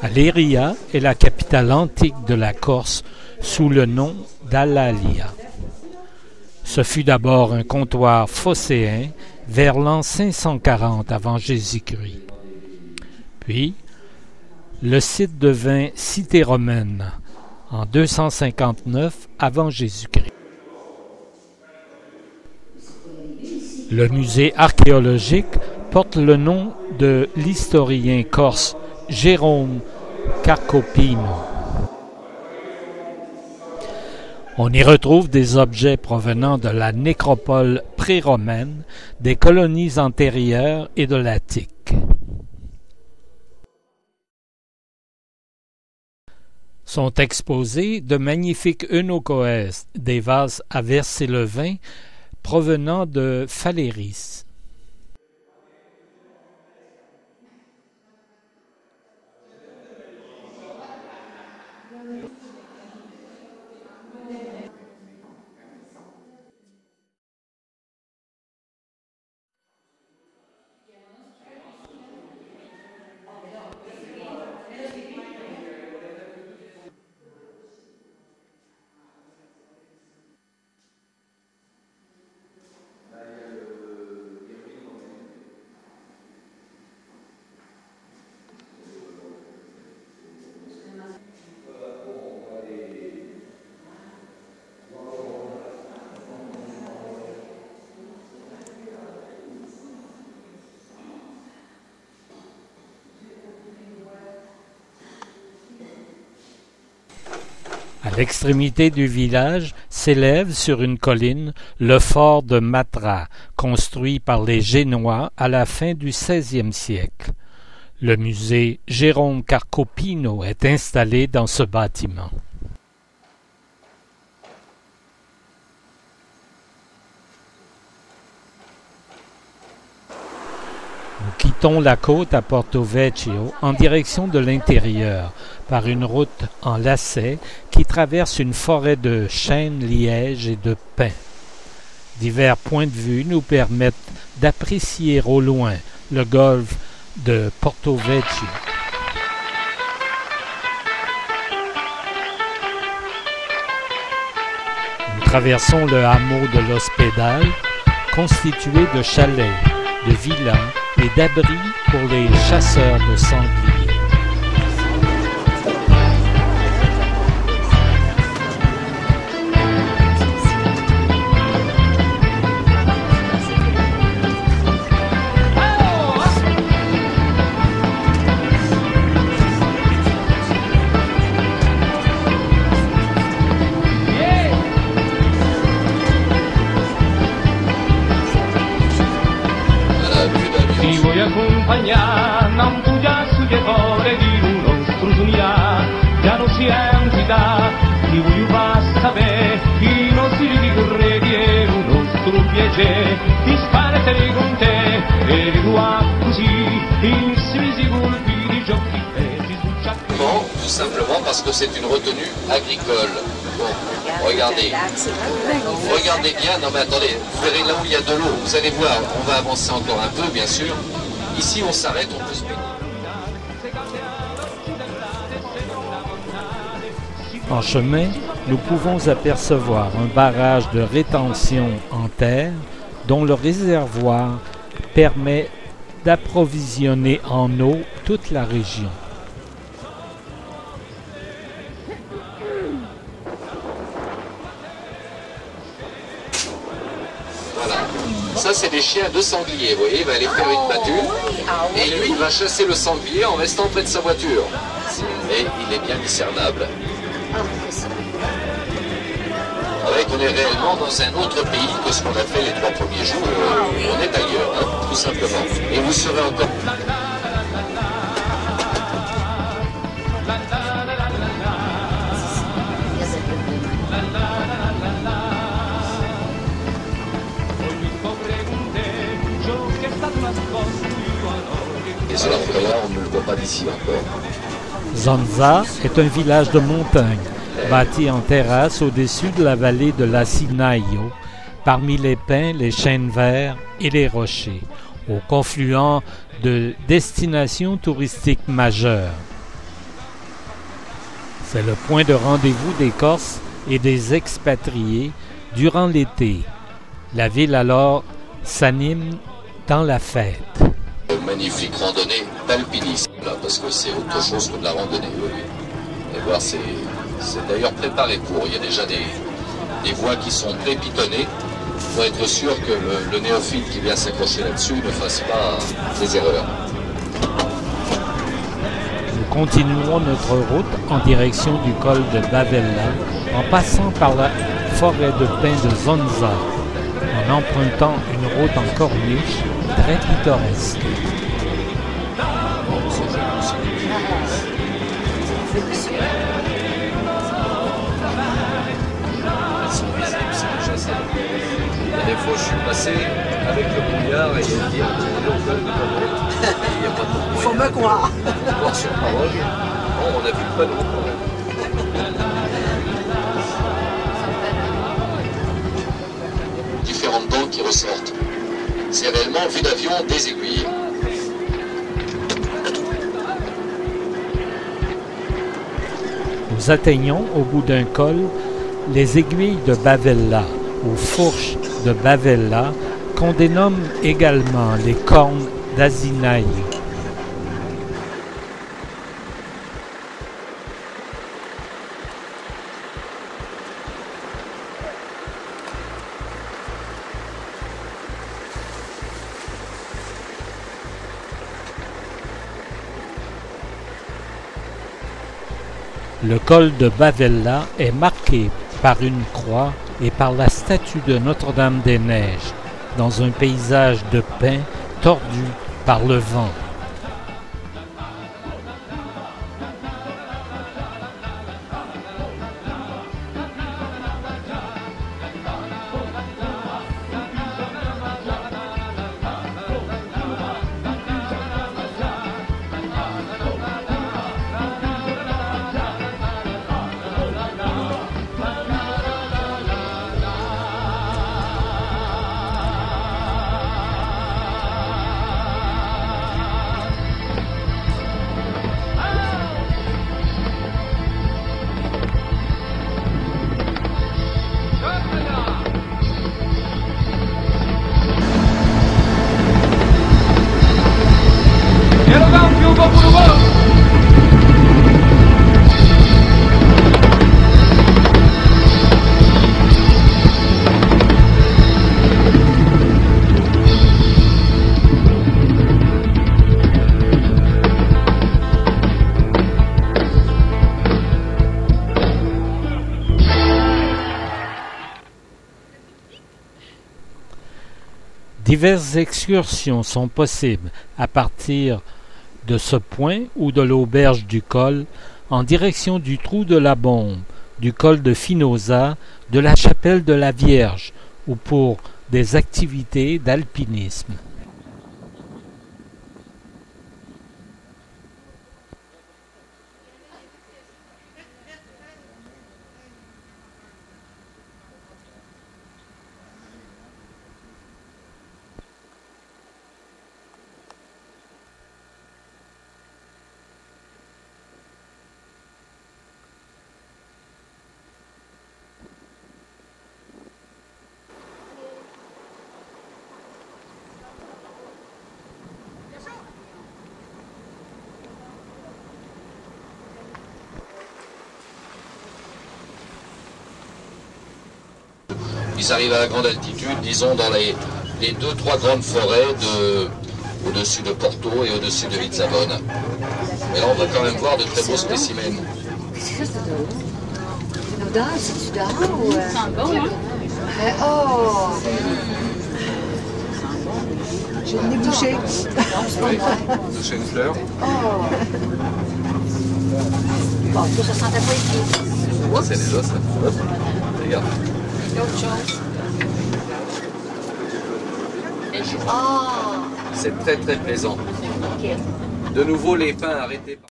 Aléria est la capitale antique de la Corse sous le nom d'Alalia. Ce fut d'abord un comptoir phocéen vers l'an 540 avant Jésus-Christ. Puis, le site devint cité romaine en 259 avant Jésus-Christ. Le musée archéologique porte le nom de l'historien corse Jérôme Carcopino. On y retrouve des objets provenant de la nécropole pré-romaine, des colonies antérieures et de l'Attique. Sont exposés de magnifiques eunokoès, des vases à verser le vin provenant de Phaléris. À l'extrémité du village s'élève sur une colline le fort de Matra, construit par les Génois à la fin du XVIe siècle. Le musée Jérôme Carcopino est installé dans ce bâtiment. Nous quittons la côte à Porto Vecchio en direction de l'intérieur par une route en lacet qui traverse une forêt de chênes, lièges et de pins. Divers points de vue nous permettent d'apprécier au loin le golfe de Porto Vecchio. Nous traversons le hameau de l'Hospédale, constitué de chalets, de villas et d'abris pour les chasseurs de sangliers. Tout simplement parce que c'est une retenue agricole. Bon, regardez bien, non mais attendez, vous verrez là où il y a de l'eau, vous allez voir, on va avancer encore un peu bien sûr. Ici on s'arrête, on peut se baigner. En chemin, nous pouvons apercevoir un barrage de rétention en terre dont le réservoir permet d'approvisionner en eau toute la région. Voilà, ça c'est des chiens de sanglier, vous voyez, il va aller faire une battue et lui il va chasser le sanglier en restant près de sa voiture. Et il est bien discernable. Avec on est réellement dans un autre pays que ce qu'on a fait les 3 premiers jours. On est ailleurs, hein, tout simplement. Et vous serez encore... Et cela fait là, on ne le voit pas d'ici encore. Zanza est un village de montagne, bâti en terrasse au-dessus de la vallée de l'Asinaio, parmi les pins, les chênes verts et les rochers. au confluent de destinations touristiques majeures. C'est le point de rendez-vous des Corses et des expatriés durant l'été. La ville alors s'anime dans la fête. Magnifique randonnée d'alpinisme, là, parce que c'est autre chose que de la randonnée. Oui, oui. Et voir, c'est d'ailleurs préparé pour. Il y a déjà des voies qui sont prépitonnées pour être sûr que le néophyte qui vient s'accrocher là-dessus ne fasse pas des erreurs. Nous continuons notre route en direction du col de Bavella, en passant par la forêt de pins de Zonza, en empruntant une route en corniche très pittoresque. Il y a des fois, je suis passé avec le brouillard et il y a dit il n'y a pas de moyen. Il faut me croire. Voir sur parole. Bon, on a vu le panneau quand même. Différentes dents qui ressortent. C'est réellement, vue d'avion, des aiguilles. Nous atteignons au bout d'un col les aiguilles de Bavella, ou fourches de Bavella, qu'on dénomme également les cornes d'Azinaï. Le col de Bavella est marqué par une croix et par la statue de Notre-Dame-des-Neiges, dans un paysage de pins tordu par le vent. Diverses excursions sont possibles à partir de ce point ou de l'auberge du col en direction du trou de la Bombe, du col de Finosa, de la chapelle de la Vierge ou pour des activités d'alpinisme. Ils arrivent à la grande altitude, disons dans les 2-3 grandes forêts au-dessus de Porto et au-dessus de Lisbonne. Mais là, on va quand même voir de très beaux spécimens. Qu'est-ce que c'est une odeur? C'est du dard ou... C'est un bon, hein? Oh! J'ai le nez bouché. Oui, toucher une fleur. Oh! Bon, ça sentait pas ici. C'est déjà ça. Regarde. Autre chose. Ah! C'est très très plaisant. OK. De nouveau les pins arrêtés par...